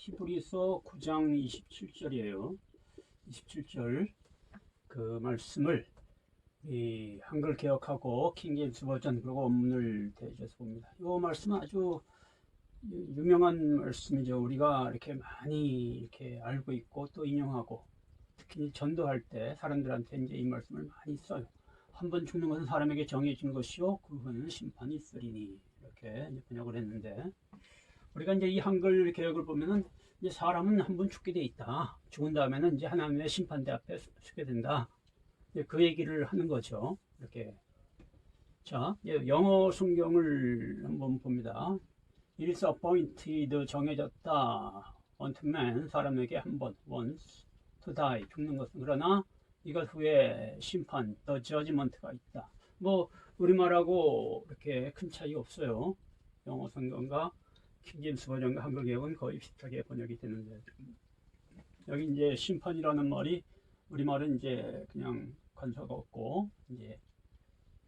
히브리서 9장 27절이에요. 27절 그 말씀을 이 한글 개역하고 킹제임스 버전 그리고 원문을 대조해서 봅니다. 이 말씀은 아주 유명한 말씀이죠. 우리가 이렇게 많이 이렇게 알고 있고 또 인용하고 특히 전도할 때 사람들한테 이제 이 말씀을 많이 써요. 한 번 죽는 것은 사람에게 정해진 것이요 그 후는 심판이 있으리니 이렇게 이제 번역을 했는데 우리가 이제 이 한글 개역을 보면은 이제 사람은 한 번 죽게 돼 있다. 죽은 다음에는 이제 하나님의 심판대 앞에 서게 된다. 그 얘기를 하는 거죠. 이렇게. 자, 영어 성경을 한번 봅니다. It is appointed, 정해졌다. unto man, 사람에게 한 번, once, to die, 죽는 것은. 그러나 이것 후에 심판, the judgment가 있다. 뭐 우리말하고 이렇게 큰 차이 없어요. 영어 성경과 킹제임스 버전과 한글 개역은 거의 비슷하게 번역이 되는데 여기 이제 심판이라는 말이 우리말은 이제 그냥 관사가 없고 이제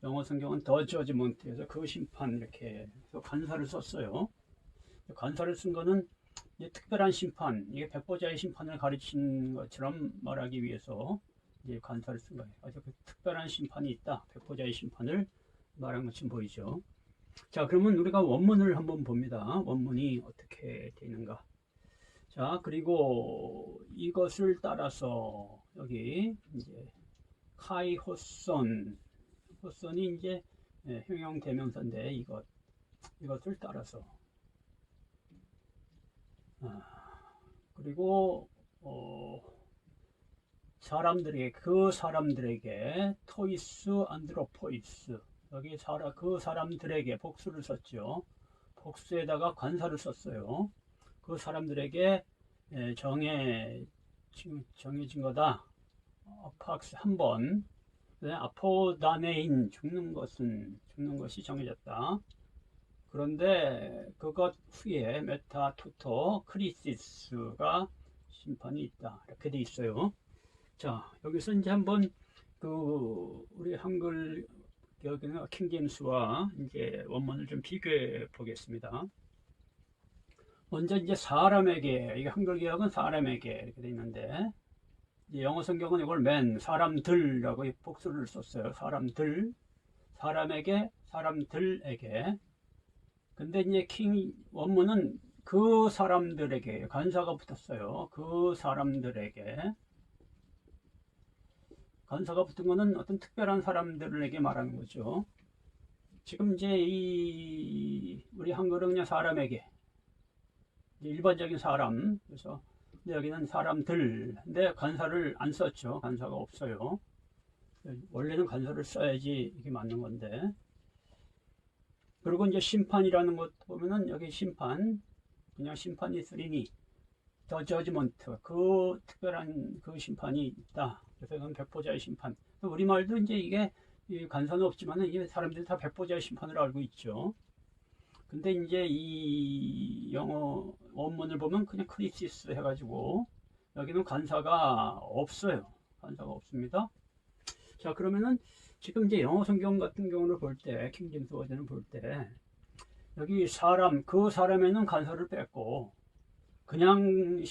영어 성경은 더 저지먼트에서 그 심판 이렇게 해서 관사를 썼어요. 관사를 쓴 거는 이제 특별한 심판, 이게 백보자의 심판을 가르친 것처럼 말하기 위해서 이제 관사를 쓴 거예요. 아주 그 특별한 심판이 있다. 백보자의 심판을 말한 것처럼 보이죠. 자, 그러면 우리가 원문을 한번 봅니다. 원문이 어떻게 되는가. 자, 그리고 이것을 따라서 여기 이제 카이 호선, 호선이 이제 형용 대명사인데 이것을 따라서 그리고 사람들에게 그 사람들에게 토이스 안드로포이스 여기 그 사람들에게 복수를 썼죠. 복수에다가 관사를 썼어요. 그 사람들에게 정해진 거다. 아팍스 한 번. 아포다네인 죽는 것이 정해졌다. 그런데 그것 후에 메타투토 크리시스가 심판이 있다. 이렇게 돼 있어요. 자, 여기서 이제 한번 우리 한글 여기는 킹제임스와 이제 원문을 좀 비교해 보겠습니다. 먼저 이제 사람에게, 이게 한글 개역은 사람에게 이렇게 돼 있는데, 영어 성경은 이걸 사람들라고 복수를 썼어요. 사람들, 사람에게, 사람들에게. 근데 이제 원문은 그 사람들에게, 관사가 붙었어요. 그 사람들에게. 관사가 붙은 거는 어떤 특별한 사람들에게 말하는 거죠. 지금 이제 우리 한글은 그냥 사람에게 일반적인 사람 그래서 여기는 사람들 근데 관사를 안 썼죠. 관사가 없어요. 원래는 관사를 써야지 이게 맞는 건데 그리고 이제 심판이라는 것 보면은 여기 심판 그냥 심판이 있으리니 더 저지먼트 그 특별한 그 심판이 있다. 그래서 이건 백보자의 심판. 우리말도 이제 이게 관사는 없지만은 이게 사람들이 다 백보자의 심판을 알고 있죠. 근데 이제 이 영어 원문을 보면 그냥 크리시스 해가지고 여기는 관사가 없어요. 관사가 없습니다. 자, 그러면은 지금 이제 영어 성경 같은 경우를 볼 때, 킹제임스 버전을 볼 때 여기 그 사람에는 관사를 뺐고 그냥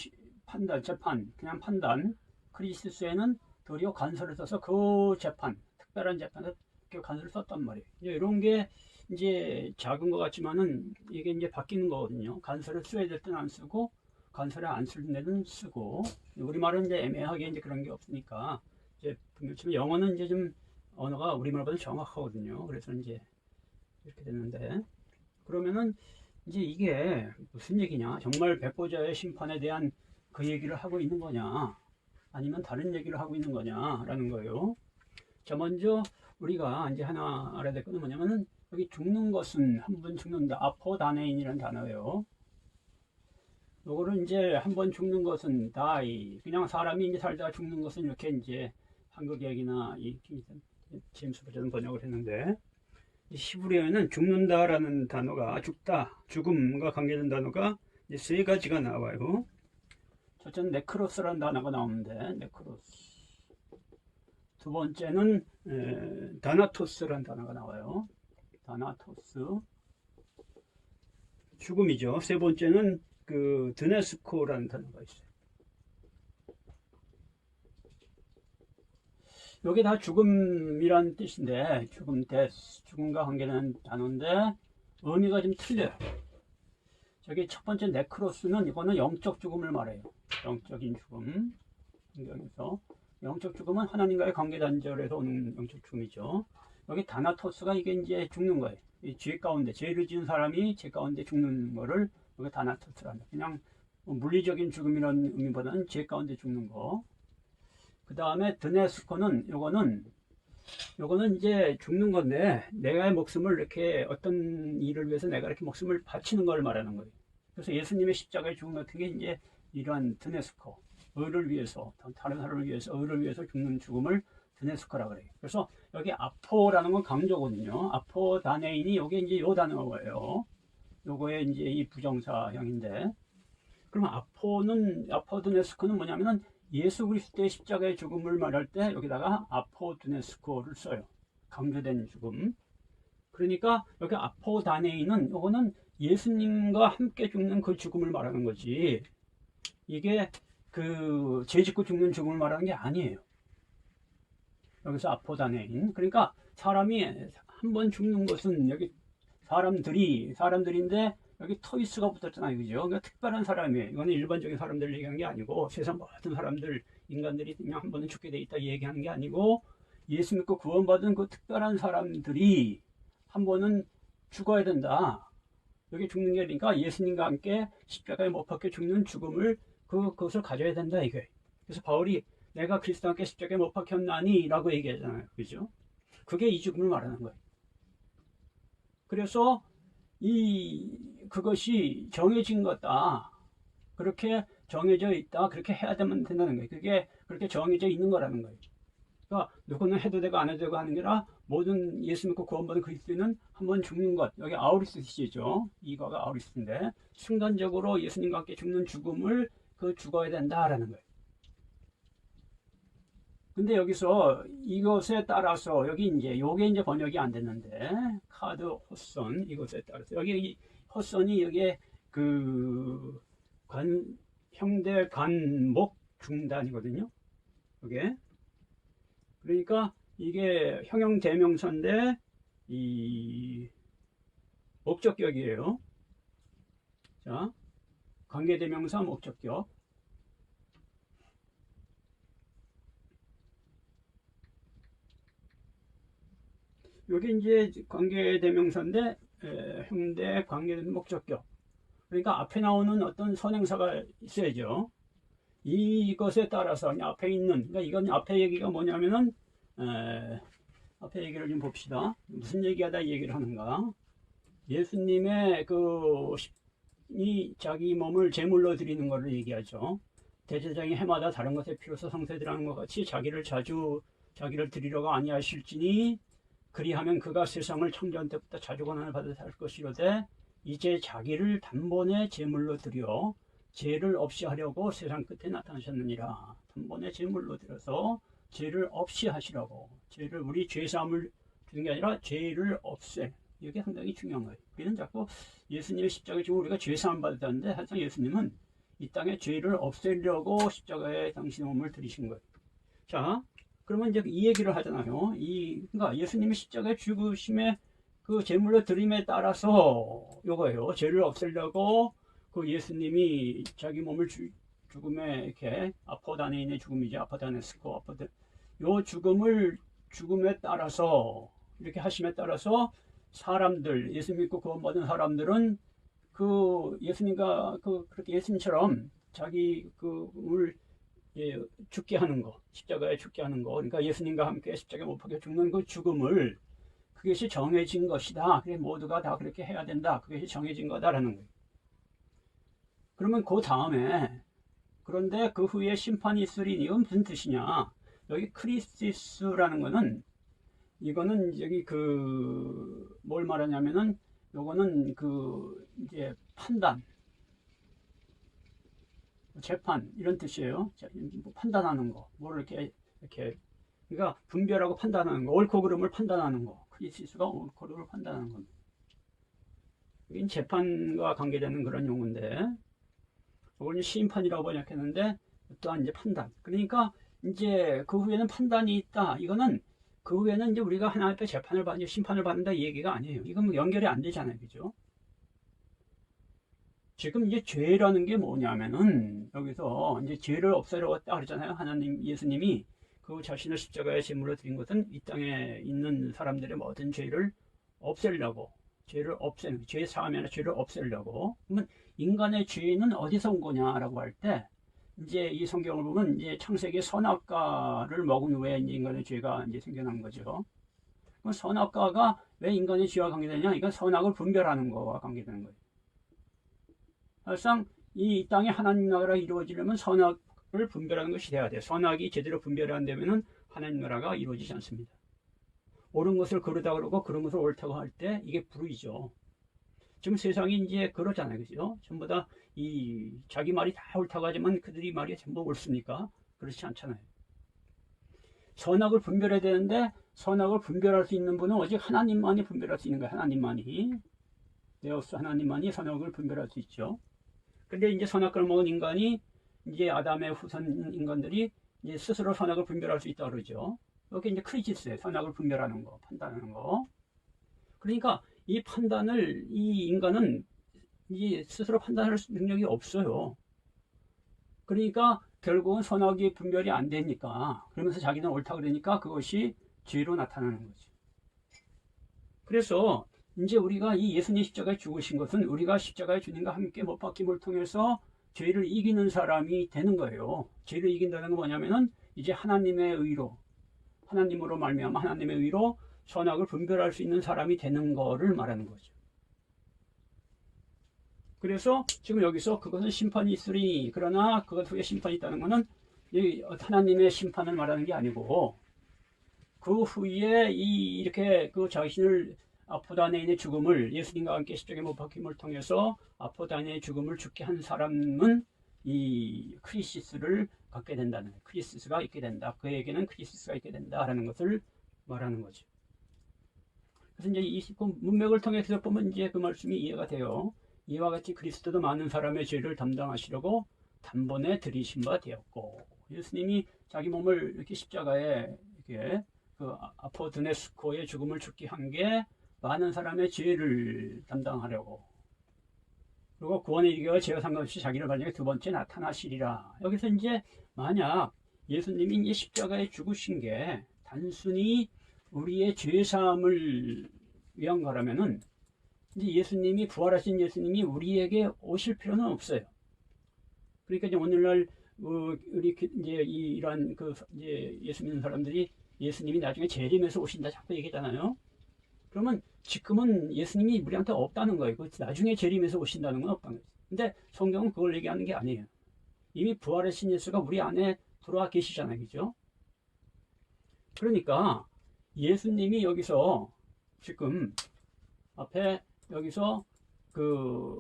그냥 판단, 크리시스에는 도리어 관사를 써서 그 재판, 특별한 재판에 관사를 썼단 말이에요. 이런 게 이제 작은 것 같지만은 이게 이제 바뀌는 거거든요. 관사를 써야 될 때는 안 쓰고, 관사를 안 쓸 때는 쓰고, 우리말은 이제 애매하게 이제 그런 게 없으니까, 이제 분명히 영어는 이제 좀 언어가 우리말보다 정확하거든요. 그래서 이제 이렇게 됐는데, 그러면은 이제 이게 무슨 얘기냐? 정말 백보자의 심판에 대한 그 얘기를 하고 있는 거냐? 아니면 다른 얘기를 하고 있는 거냐라는 거예요. 자, 먼저 우리가 이제 하나 알아야 될 것은 뭐냐면은 여기 죽는 것은 한 번 죽는다. 아포다네인이라는 단어예요. 요거를 이제 한 번 죽는 것은 die. 그냥 사람이 이제 살다가 죽는 것은 이렇게 이제 한글 개역이나 이 제임스 버전 번역을 했는데 히브리어에는 죽는다라는 단어가 죽다, 죽음과 관계된 단어가 이제 세 가지가 나와요. 첫째는 네크로스라는 단어가 나오는데 네크로스. 두 번째는 다나토스라는 단어가 나와요. 다나토스 죽음이죠. 세 번째는 그 드네스코라는 단어가 있어요. 여기 다 죽음이란 뜻인데, 죽음, 데스, 죽음과 관계되는 단어인데 의미가 좀 틀려요. 저기 첫 번째 네크로스는 이거는 영적 죽음을 말해요. 영적인 죽음. 성경에서 영적 죽음은 하나님과의 관계 단절에서 오는 영적 죽음이죠. 여기 다나토스가 이게 이제 죽는 거예요. 이 죄 가운데, 죄를 지은 사람이 죄 가운데 죽는 거를 여기 다나토스란다. 그냥 물리적인 죽음이라는 의미보다는 죄 가운데 죽는 거. 그 다음에 드네스코는 요거는 이제 죽는 건데, 내가 목숨을 이렇게 어떤 일을 위해서 내가 이렇게 목숨을 바치는 걸 말하는 거예요. 그래서 예수님의 십자가에 죽은 같은 게 이제 이러한 드네스코, 의를 위해서, 다른 사람을 위해서, 의를 위해서 죽는 죽음을 드네스코라 그래요. 그래서 여기 아포라는 건 강조거든요. 아포 다네인이 요게 이제 요 단어예요. 요거에 이제 이 부정사형인데, 그러면 아포드네스코는 뭐냐면은 예수 그리스도의 십자가의 죽음을 말할 때 여기다가 아포드네스코를 써요. 강조된 죽음. 그러니까 여기 아포다네인은 요거는 예수님과 함께 죽는 그 죽음을 말하는 거지. 이게 그 죄 짓고 죽는 죽음을 말하는 게 아니에요. 여기서 아포다네인. 그러니까 사람이 한 번 죽는 것은 여기 사람들인데 여기 토이스가 붙었잖아요. 그죠? 그러니까 특별한 사람이에요. 이거는 일반적인 사람들을 얘기하는 게 아니고 세상 모든 사람들, 인간들이 그냥 한 번은 죽게 돼 있다 얘기하는 게 아니고 예수 믿고 구원받은 그 특별한 사람들이 한 번은 죽어야 된다. 여기 죽는 게 그러니까 예수님과 함께 십자가에 못 박혀 죽는 죽음을 그것을 가져야 된다 이거예요. 그래서 바울이 내가 그리스도와 함께 십자가에 못 박혔나니 라고 얘기하잖아요. 그죠? 그게 이 죽음을 말하는 거예요. 그래서 그것이 정해진 거다. 그렇게 정해져 있다. 그렇게 해야 되면 된다는 거예요. 그게 그렇게 정해져 있는 거라는 거예요. 그러니까 누구는 해도 되고 안 해도 되고 하는 게 아니라 모든 예수 믿고 구원받은 그리스도인은 한번 죽는 것. 여기 아우리스시죠. 이거가 아우리스인데 순간적으로 예수님과 함께 죽는 죽음을 죽어야 된다라는 거예요. 근데 여기서 이것에 따라서 여기 이제 요게 이제 번역이 안 됐는데 카드 헛선 이것에 따라서 여기 헛선이 여기에 그 형대 관목 중단이거든요. 이게 그러니까 이게 형용 대명사인데 이 목적격이에요. 자, 관계 대명사 목적격. 여기 이제 관계 대명사인데 형대 관계 목적격. 그러니까 앞에 나오는 어떤 선행사가 있어야죠. 이것에 따라서 앞에 있는, 그러니까 이건 앞에 얘기가 뭐냐면은 앞에 얘기를 좀 봅시다. 무슨 얘기하다 얘기를 하는가? 예수님의 이 자기 몸을 제물로 드리는 것을 얘기하죠. 대제사장이 해마다 다른 것에 피로서 성세드리는 것 같이 자기를 드리려고 아니하실지니 그리하면 그가 세상을 창조한 때부터 자주 고난을 받아 살 것이로되 이제 자기를 단번에 제물로 드려 죄를 없이 하려고 세상 끝에 나타나셨느니라. 단번에 제물로 드려서 죄를 없이 하시라고. 우리 죄사함을 주는 게 아니라 죄를 없애. 이게 상당히 중요한 거예요. 우리는 자꾸 예수님의 십자가에 지금 우리가 죄사함 받았다는데 항상 예수님은 이 땅에 죄를 없애려고 십자가에 당신의 몸을 들이신 거예요. 자, 그러면 이제 이 얘기를 하잖아요. 그러니까 예수님의 십자가의 죽으심의 그 제물로 드림에 따라서 요거예요. 죄를 없애려고 그 예수님이 자기 몸을 죽음에 이렇게 아포다네인의 죽음이죠. 아포다네스코 요 죽음에 따라서 이렇게 하심에 따라서 사람들 예수 믿고 구원받은 사람들은 그 예수님과 그렇게 예수님처럼 자기 그을 죽게 하는 거, 십자가에 죽게 하는 거, 그러니까 예수님과 함께 십자가에 못 박혀 죽는 그 죽음을 그것이 정해진 것이다. 그래 모두가 다 그렇게 해야 된다. 그것이 정해진 거다라는 거예요. 그러면 그 다음에 그런데 그 후에 심판이 있으리니 이건 무슨 뜻이냐? 여기 크리스티스라는 거는 이거는 여기 뭘 말하냐면은 요거는 이제 판단, 재판 이런 뜻이에요. 판단하는 거, 뭘 이렇게 그러니까 분별하고 판단하는 거, 옳고 그름을 판단하는 거. 크리스티스가 옳고 그름을 판단하는 겁니다. 여긴 재판과 관계되는 그런 용어인데 이걸 심판이라고 번역했는데 또한 이제 판단. 그러니까 이제 그 후에는 판단이 있다. 이거는 그 후에는 이제 우리가 하나님 앞에 재판을 받는 심판을 받는다 이 얘기가 아니에요. 이건 뭐 연결이 안 되잖아요, 그죠? 지금 이제 죄라는 게 뭐냐면은 여기서 이제 죄를 없애려고 했다 그러잖아요. 하나님 예수님이 그 자신을 십자가에 제물로 드린 것은 이 땅에 있는 사람들의 모든 죄를 없애려고, 죄를 없애는, 죄 사함이나 죄를 없애려고. 그러면 인간의 죄는 어디서 온 거냐라고 할 때 이제 이 성경을 보면 이제 창세기 선악과를 먹은 후에 이제 인간의 죄가 이제 생겨난 거죠. 그럼 선악과가 왜 인간의 죄와 관계되냐? 이건 선악을 분별하는 거와 관계되는 거예요. 사실상 이 땅에 하나님 나라가 이루어지려면 선악을 분별하는 것이 돼야 돼요. 선악이 제대로 분별이 안 되면은 하나님 나라가 이루어지지 않습니다. 옳은 것을 그르다 그러고 그런 것을 옳다고 할 때 이게 불의죠. 지금 세상이 이제 그러잖아요, 그죠? 전부 다 이 자기 말이 다 옳다고 하지만 그들이 말이 전부 옳습니까? 그렇지 않잖아요. 선악을 분별해야 되는데 선악을 분별할 수 있는 분은 오직 하나님만이 분별할 수 있는 거예요. 하나님만이. 데오스 하나님만이 선악을 분별할 수 있죠. 근데 이제 선악을 먹은 인간이 이제 아담의 후손 인간들이 이제 스스로 선악을 분별할 수 있다 그러죠. 여기 이제 크리지스예요. 선악을 분별하는 거, 판단하는 거. 그러니까 이 판단을 이 인간은 이 스스로 판단할 능력이 없어요. 그러니까 결국은 선악이 분별이 안 되니까 그러면서 자기는 옳다 그러니까 그것이 죄로 나타나는 거죠. 그래서 이제 우리가 이 예수님 십자가에 죽으신 것은 우리가 십자가에 주님과 함께 못 박힘을 통해서 죄를 이기는 사람이 되는 거예요. 죄를 이긴다는 건 뭐냐면은 이제 하나님의 의로, 하나님으로 말미암아 하나님의 의로 선악을 분별할 수 있는 사람이 되는 거를 말하는 거죠. 그래서 지금 여기서 그것은 심판이 있으리, 그러나 그것 후에 심판이 있다는 것은 하나님의 심판을 말하는 게 아니고 그 후에 이렇게 그 자신을 아포다네인의 죽음을 예수님과 함께 십자가에 못 박힘을 통해서 아포다네인의 죽음을 죽게 한 사람은 이 크리시스를 갖게 된다는, 크리시스가 있게 된다. 그에게는 크리시스가 있게 된다라는 것을 말하는 거죠. 그래서 이제 이 문맥을 통해서 보면 이제 그 말씀이 이해가 돼요. 이와 같이 그리스도도 많은 사람의 죄를 담당하시려고 단번에 들이신 바 되었고, 예수님이 자기 몸을 이렇게 십자가에 이렇게 그 아포드네스코의 죽음을 죽게 한 게 많은 사람의 죄를 담당하려고, 그리고 구원의 이르기와 죄와 상관없이 자기를 발견해 두 번째 나타나시리라. 여기서 이제 만약 예수님이 이제 십자가에 죽으신 게 단순히 우리의 죄 사함을 위한 거라면은 이제 예수님이, 부활하신 예수님이 우리에게 오실 필요는 없어요. 그러니까 이제 오늘날 우리 이제 이러한 그 이제 예수 믿는 사람들이 예수님이 나중에 재림해서 오신다 자꾸 얘기하잖아요. 그러면 지금은 예수님이 우리한테 없다는 거예요. 나중에 재림해서 오신다는 건 없다는 거예요. 근데 성경은 그걸 얘기하는 게 아니에요. 이미 부활하신 예수가 우리 안에 들어와 계시잖아요, 그죠? 그러니까 예수님이 여기서 지금 앞에 여기서 그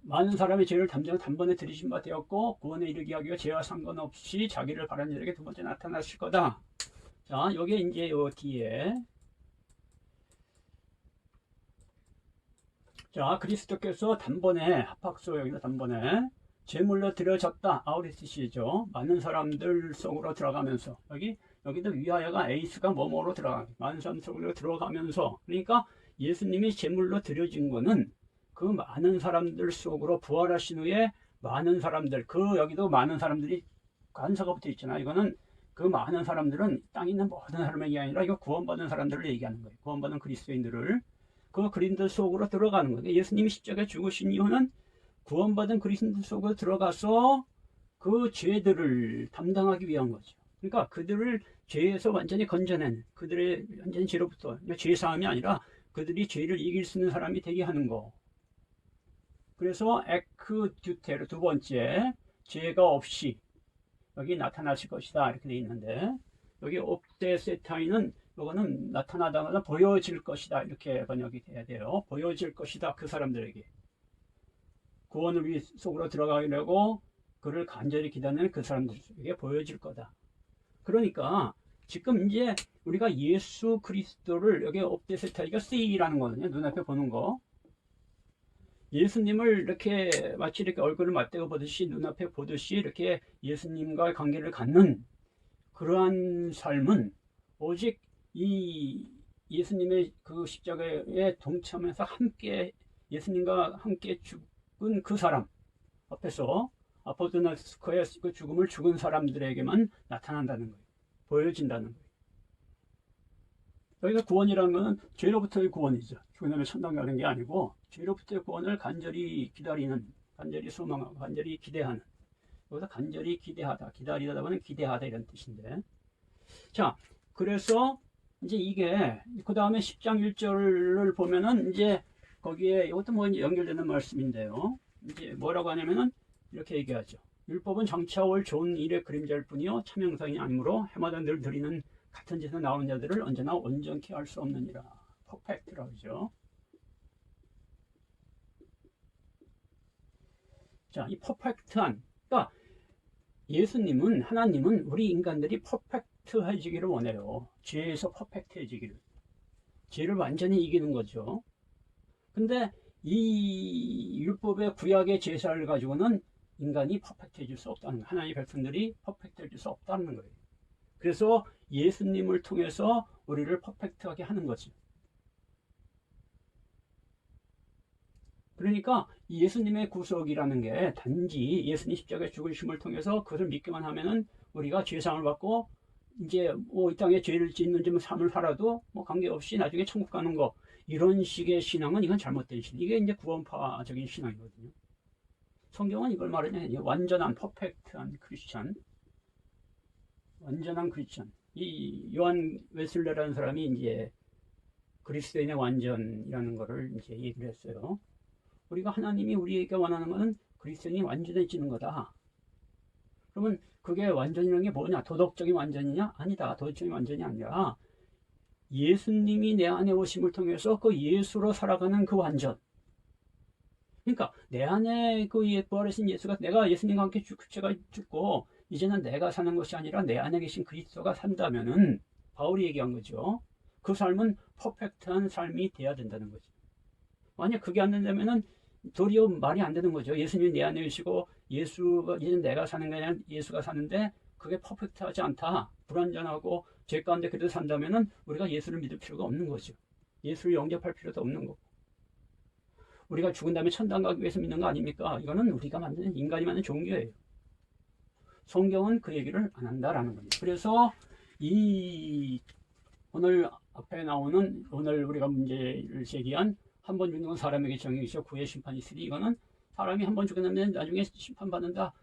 많은 사람의 죄를 단번에 들이신 바 되었고 구원에 이르게 하기가 죄와 상관없이 자기를 바라는 자에게 두 번째 나타나실 거다. 자, 여기에 이제 요 뒤에 자, 그리스도께서 단번에 합학소 여기서 단번에 제물로 드려졌다. 아우리스시죠. 많은 사람들 속으로 들어가면서 여기도 위하여가 에이스가 뭐뭐로 들어가 많은 사람 속으로 들어가면서, 그러니까 예수님이 제물로 드려진 거는 그 많은 사람들 속으로 부활하신 후에 많은 사람들, 그 여기도 많은 사람들이 관사가 붙어 있잖아. 이거는 그 많은 사람들은 땅에 있는 모든 사람에게 아니라 이거 구원받은 사람들을 얘기하는 거예요. 구원받은 그리스도인들을 그 그리스도 속으로 들어가는 거예요. 예수님이 십자가에 죽으신 이유는 구원받은 그리스도 속으로 들어가서 그 죄들을 담당하기 위한 거죠. 그러니까 그들을 죄에서 완전히 건져낸, 그들의 완전히 죄로부터, 죄 사함이 아니라 그들이 죄를 이길 수 있는 사람이 되게 하는 거. 그래서 에크듀테르 두 번째, 죄가 없이 여기 나타나실 것이다 이렇게 돼 있는데, 여기 옵데세타이는 이거는 나타나다마다 보여질 것이다 이렇게 번역이 돼야 돼요. 보여질 것이다, 그 사람들에게 구원을 속으로 들어가려고 그를 간절히 기다리는 그 사람들에게 보여질 거다. 그러니까 지금 이제 우리가 예수 그리스도를 여기 옵데세타이가 see라는 거거든요. 눈앞에 보는 거. 예수님을 이렇게 마치 이렇게 얼굴을 맞대고 보듯이 눈앞에 보듯이 이렇게 예수님과의 관계를 갖는 그러한 삶은 오직 이 예수님의 그 십자가에 동참해서 함께 예수님과 함께 죽은 그 사람 앞에서 아포드나스코의 그 죽음을 죽은 사람들에게만 나타난다는 거예요. 보여진다는 거예요. 여기서 구원이라는 것은 죄로부터의 구원이죠. 죽은 다음에 천당 가는 게 아니고 죄로부터의 구원을 간절히 기다리는, 간절히 소망하고 간절히 기대하는. 여기서 간절히 기대하다, 기다리다 보면 기대하다 이런 뜻인데. 자, 그래서 이제 이게 그 다음에 10장 1절을 보면은 이제 거기에 이것도 뭐 연결되는 말씀인데요. 이제 뭐라고 하냐면은 이렇게 얘기하죠. 율법은 장차 올 좋은 일의 그림자일 뿐이요 참 형상이 아니므로 해마다 늘 드리는 같은 짓에서 나오는 자들을 언제나 온전케 할 수 없느니라. 퍼펙트라고 하죠. 자, 이 퍼펙트한, 그러니까 예수님은, 하나님은 우리 인간들이 퍼펙트해지기를 원해요. 죄에서 퍼펙트해지기를. 죄를 완전히 이기는 거죠. 근데 이 율법의 구약의 제사를 가지고는 인간이 퍼펙트해질 수 없다는 거예요. 하나님의 백성들이 퍼펙트해질 수 없다는 거예요. 그래서 예수님을 통해서 우리를 퍼펙트하게 하는 거지. 그러니까 예수님의 구속이라는 게 단지 예수님 십자가의 죽으심을 통해서 그것을 믿기만 하면은 우리가 죄상을 받고 이제 뭐 이 땅에 죄를 짓는 좀 삶을 살아도 뭐 관계없이 나중에 천국 가는 거, 이런 식의 신앙은 이건 잘못된 신앙. 이게 이제 구원파적인 신앙이거든요. 성경은 이걸 말하냐, 완전한 퍼펙트한 크리스찬, 완전한 크리스찬. 이 요한 웨슬레라는 사람이 이제 그리스도인의 완전이라는 거를 이제 얘기를 했어요. 우리가 하나님이 우리에게 원하는 것은 그리스도인이 완전해지는 거다. 그러면 그게 완전이라는 게 뭐냐? 도덕적인 완전이냐? 아니다. 도덕적인 완전이 아니라 예수님이 내 안에 오심을 통해서 그 예수로 살아가는 그 완전. 그러니까 내 안에 그 부활하신 예수가, 내가 예수님과 함께 제가 죽고 이제는 내가 사는 것이 아니라 내 안에 계신 그리스도가 산다면은, 바울이 얘기한 거죠. 그 삶은 퍼펙트한 삶이 돼야 된다는 거죠. 만약 그게 안 된다면은 도리어 말이 안 되는 거죠. 예수님이 내 안에 계시고 예수가, 이제는 내가 사는 게 아니라 예수가 사는데 그게 퍼펙트하지 않다, 불완전하고 죄 가운데 그래도 산다면은 우리가 예수를 믿을 필요가 없는 거죠. 예수를 영접할 필요도 없는 거고, 우리가 죽은 다음에 천당 가기 위해서 믿는 거 아닙니까? 이거는 우리가 만드는, 인간이 만든 종교예요. 성경은 그 얘기를 안 한다라는 거예요. 그래서 이 오늘 앞에 나오는, 오늘 우리가 문제를 제기한 한 번 죽는 건 사람에게 정해져 있어 구의 심판이 있으니, 이거는 사람이 한 번 죽고 나면 나중에 심판받는다,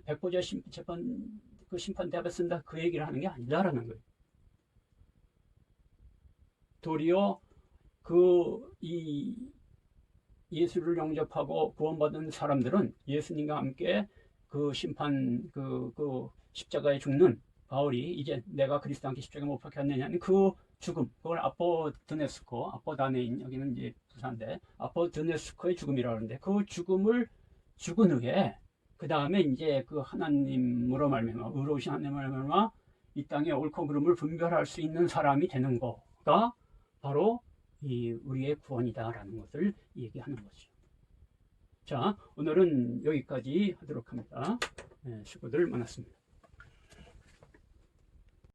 백보자 재판 그 심판 대합에 쓴다, 그 얘기를 하는 게 아니다라는 거예요. 도리어 이 예수를 영접하고 구원받은 사람들은 예수님과 함께 그 심판, 그 십자가에 죽는, 바울이 이제 내가 그리스도 함께 십자가에 못 박혔느냐는 그 죽음, 그걸 아포드네스코, 아포다네인, 여기는 이제 부사인데 아포드네스코의 죽음이라고 하는데, 그 죽음을 죽은 후에 그 다음에 이제 그 하나님으로 말미암아, 의로우신 하나님으로 말미암아 이 땅의 옳고 그름을 분별할 수 있는 사람이 되는 거가 바로 이 우리의 구원이다라는 것을 얘기하는 거죠. 자, 오늘은 여기까지 하도록 합니다. 네, 수고들 많았습니다.